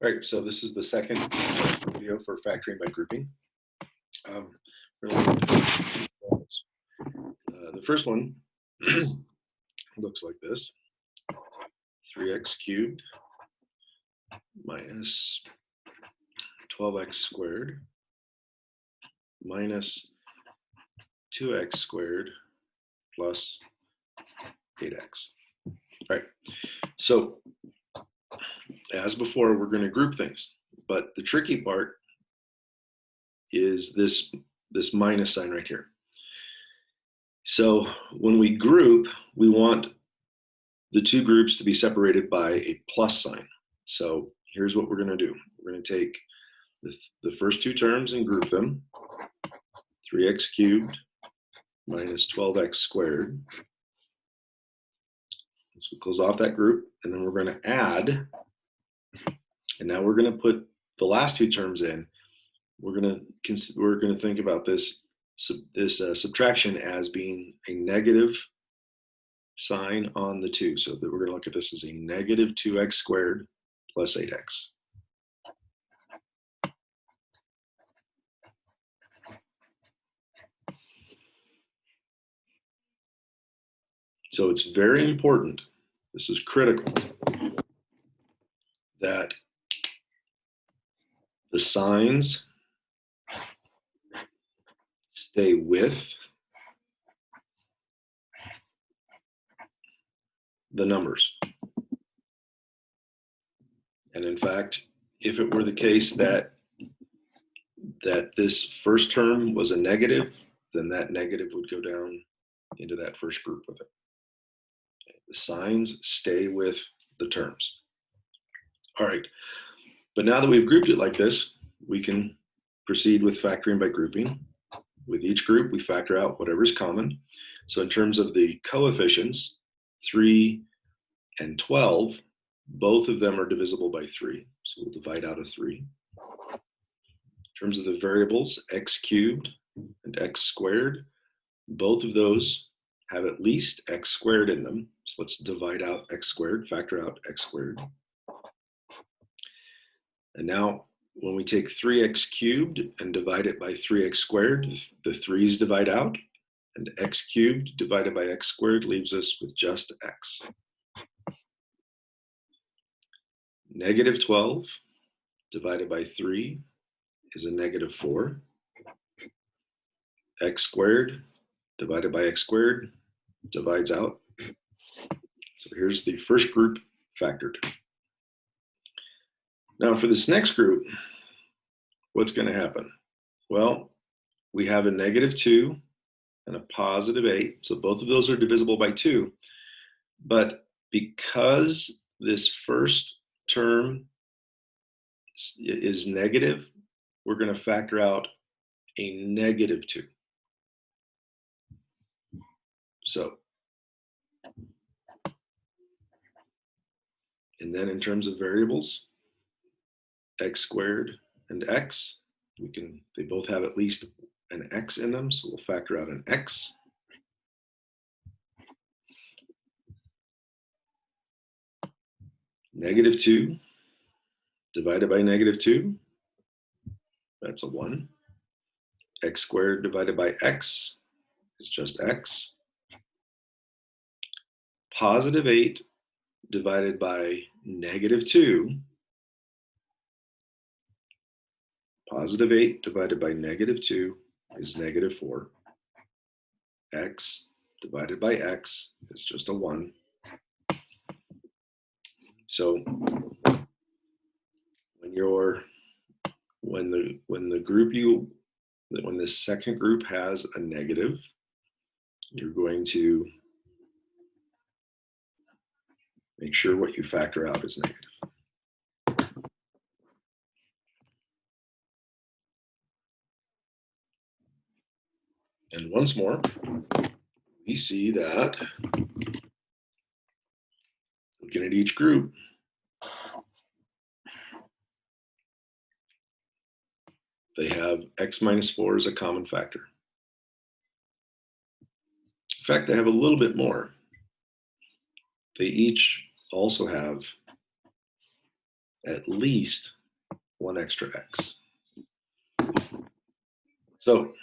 All right, so this is the second video for factoring by grouping. The first one looks like this: 3x cubed minus 12x squared minus 2x squared plus 8x. All right, so as before, we're going to group things, but the tricky part is this minus sign right here. So when we group, we want the two groups to be separated by a plus sign. So here's what we're going to do. We're going to take the first two terms and group them. 3x cubed minus 12x squared. So close off that group, and then we're going to add. And now we're going to put the last two terms in. We're going to think about this subtraction as being a negative sign on the 2. So that we're going to look at this as a negative 2x squared plus 8x. So it's very important, this is critical, that the signs stay with the numbers. And in fact, if it were the case that this first term was a negative, then that negative would go down into that first group with it. The signs stay with the terms. All right, but now that we've grouped it like this, we can proceed with factoring by grouping. With each group, we factor out whatever is common. So in terms of the coefficients, 3 and 12, both of them are divisible by 3. So we'll divide out of 3. In terms of the variables, x cubed and x squared, both of those have at least x squared in them. So let's divide out x squared, factor out x squared. And now when we take 3x cubed and divide it by 3x squared, the 3's divide out, and x cubed divided by x squared leaves us with just x. Negative 12 divided by 3 is a negative 4. X squared divided by x squared divides out. So here's the first group factored. Now for this next group, what's going to happen? Well, we have a negative 2 and a positive 8. So both of those are divisible by 2. But because this first term is negative, we're going to factor out a negative 2. So, and then in terms of variables, x squared and x, they both have at least an x in them, so we'll factor out an x. Negative 2 divided by negative 2, that's a 1. X squared divided by x is just x. Positive 8 divided by negative 2, positive 8 divided by negative 2 is negative 4. X divided by x is just a 1. So when the second group has a negative, you're going to make sure what you factor out is negative. And once more, we see that looking at each group, they have x minus 4 as a common factor. In fact, they have a little bit more. They each also have at least one extra x. So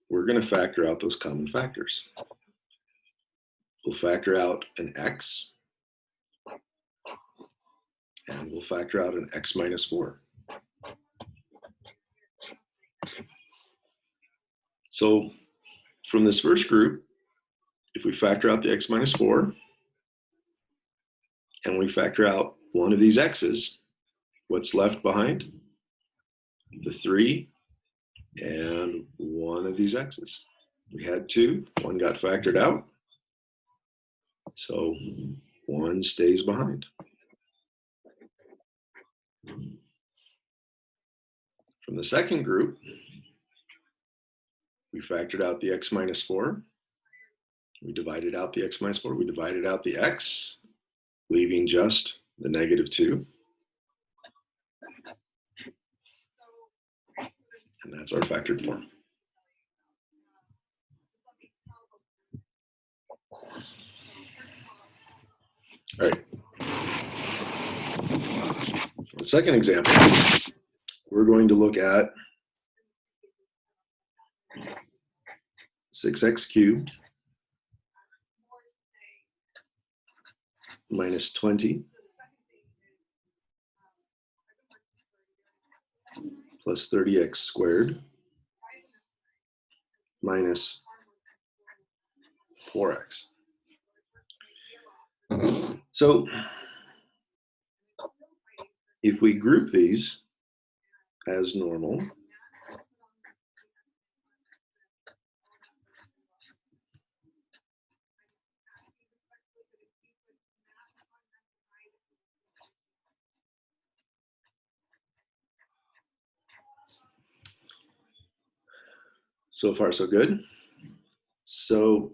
we're going to factor out those common factors. We'll factor out an x, and we'll factor out an x minus 4. So from this first group, if we factor out the x minus 4, and we factor out one of these x's, what's left behind? The 3 and one of these x's. We had 2, one got factored out, so one stays behind. From the second group, we factored out the x minus 4. We divided out the x minus 4. We divided out the x, leaving just the negative 2. And that's our factored form. All right. For the second example, we're going to look at 6x cubed minus 20 plus 30x squared minus 4x. So if we group these as normal, so far so good. So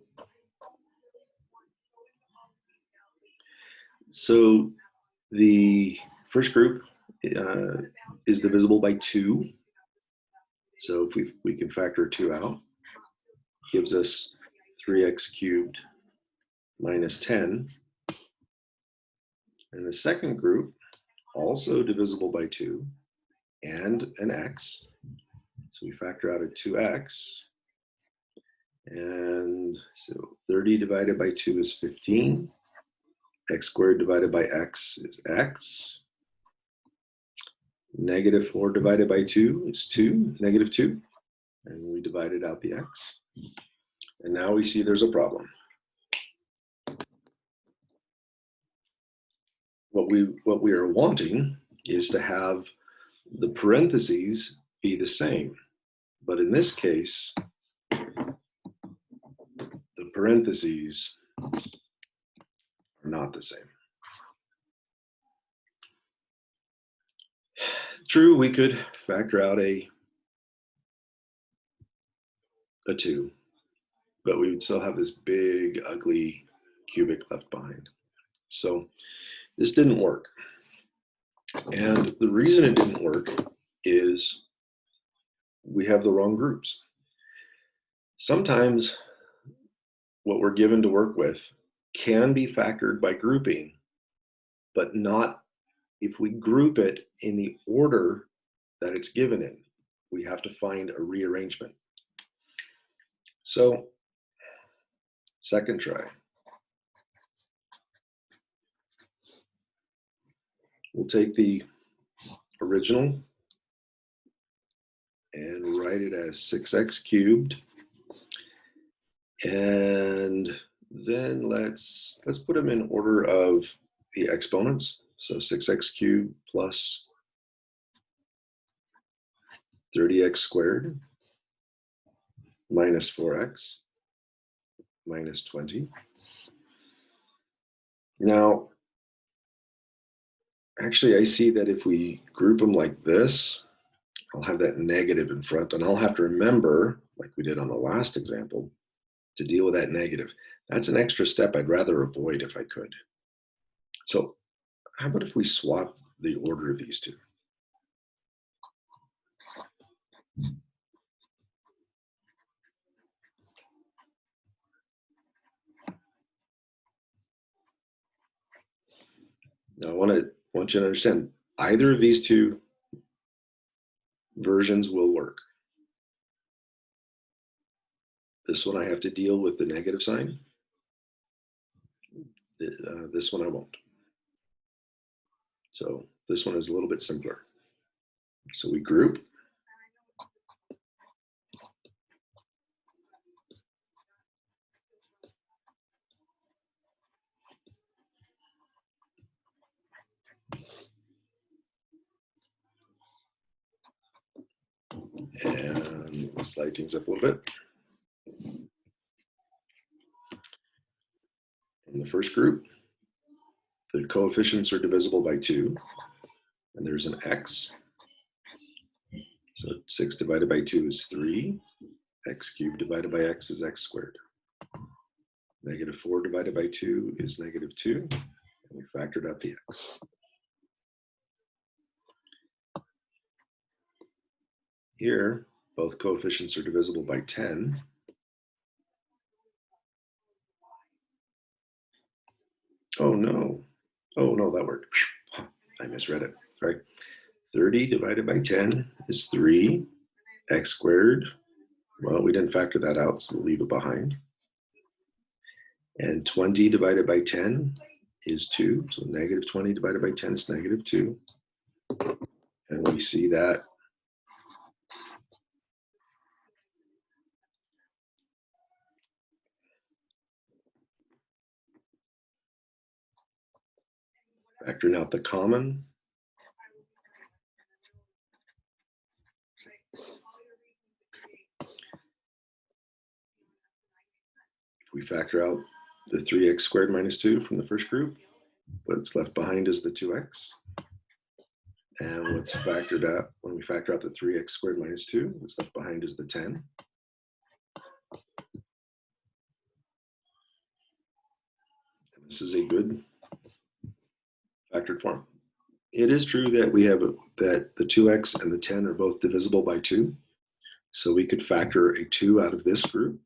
the first group is divisible by 2. So if we can factor 2 out, gives us 3x cubed minus 10. And the second group, also divisible by 2 and an x. So we factor out a 2x. And so 30 divided by 2 is 15. X squared divided by x is x. Negative 4 divided by 2 is 2, negative 2. And we divided out the x. And now we see there's a problem. What we are wanting is to have the parentheses be the same. But in this case, the parentheses are not the same. True, we could factor out a 2, but we would still have this big, ugly cubic left behind. So this didn't work. And the reason it didn't work is we have the wrong groups. Sometimes what we're given to work with can be factored by grouping, but not if we group it in the order that it's given in. We have to find a rearrangement. So, second try. We'll take the original and write it as 6x cubed. And then let's put them in order of the exponents. So 6x cubed plus 30x squared minus 4x minus 20. Now, actually, I see that if we group them like this, I'll have that negative in front, and I'll have to remember, like we did on the last example, to deal with that negative. That's an extra step I'd rather avoid if I could. So how about if we swap the order of these two? Now I want you to understand, Either of these two versions will work. This one I have to deal with the negative sign. This one I won't. So this one is a little bit simpler. So we group. And we'll slide things up a little bit. In the first group, the coefficients are divisible by 2, and there's an x. So 6 divided by 2 is 3. X cubed divided by x is x squared. Negative 4 divided by 2 is negative 2. And we factored out the x. Here, both coefficients are divisible by 10. Oh no. Oh no, that worked. I misread it. Sorry. 30 divided by 10 is 3. X squared. Well, we didn't factor that out, so we'll leave it behind. And 20 divided by 10 is 2. So negative 20 divided by 10 is negative 2. And we see that factoring out the common. If we factor out the 3x squared minus 2 from the first group, what's left behind is the 2x. And what's factored out, when we factor out the 3x squared minus 2, what's left behind is the 10. And this is a good factored form. It is true that we have that the 2x and the 10 are both divisible by 2. So we could factor a 2 out of this group.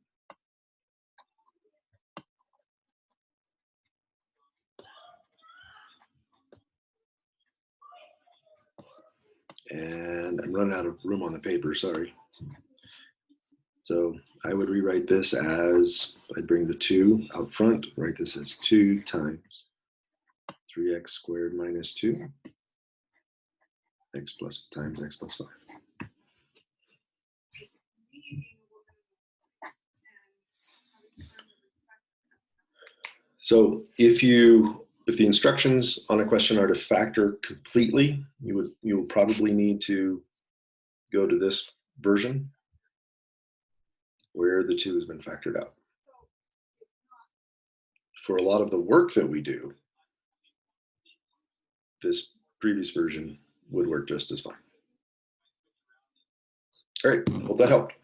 And I'm running out of room on the paper, sorry. So I would rewrite this as, I'd bring the 2 out front, write this as 2 times 3x squared minus 2, x plus times x plus 5. So if the instructions on a question are to factor completely, you will probably need to go to this version where the 2 has been factored out. For a lot of the work that we do, this previous version would work just as fine. All right, hope that helped.